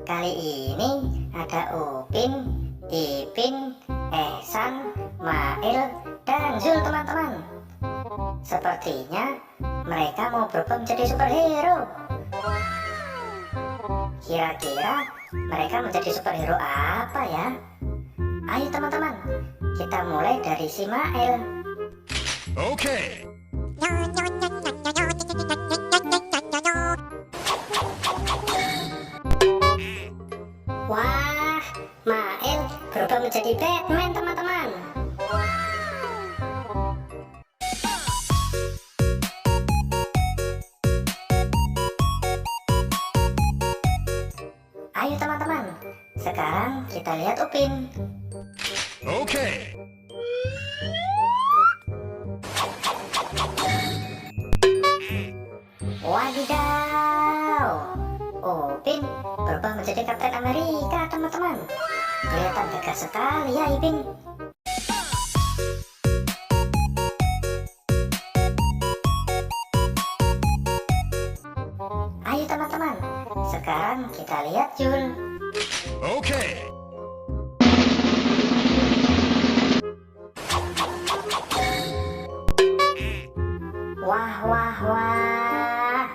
Kali ini ada Upin, Ipin, Ehsan, Mail, dan Zul teman-teman. Sepertinya mereka mau berubah menjadi superhero. Kira-kira mereka menjadi superhero apa ya? Ayo teman-teman, kita mulai dari si Mail. Oke. Wah, Mail berubah menjadi Batman teman-teman. Ayo teman-teman, sekarang kita lihat Upin. Oke. Wadidaw, Upin berubah menjadi Kapten Amerika teman-teman. Kelihatan tegas sekali ya Ipin. Ayo teman-teman, sekarang kita lihat Jul. Oke. Wah wah wah,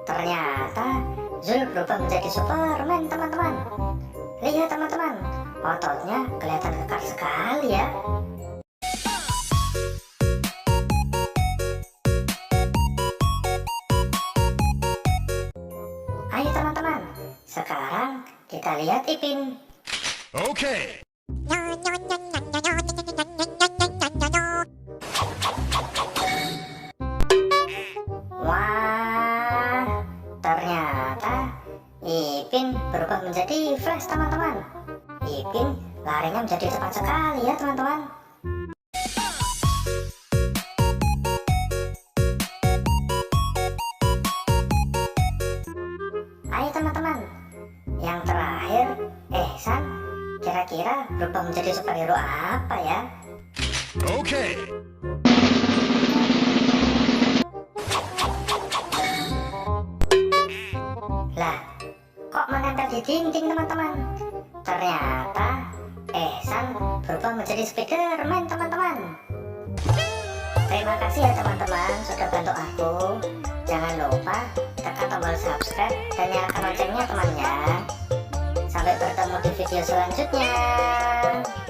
ternyata Zul berubah menjadi Superman teman-teman. Lihat teman-teman, ototnya kelihatan kekar sekali ya. Ayo teman-teman, sekarang kita lihat Ipin. Oke. Wah, ternyata Ipin berubah menjadi Flash teman-teman. Ipin larinya menjadi cepat sekali ya teman-teman. Ayo teman-teman, yang terakhir Ehsan kira-kira berubah menjadi superhero apa ya? Oke. Lah, kok menempel di dinding teman-teman? Ternyata Ehsan berubah menjadi Spiderman teman-teman. Terima kasih ya teman-teman sudah bantu aku. Jangan lupa tekan tombol subscribe dan nyalakan loncengnya teman ya. Sampai bertemu di video selanjutnya.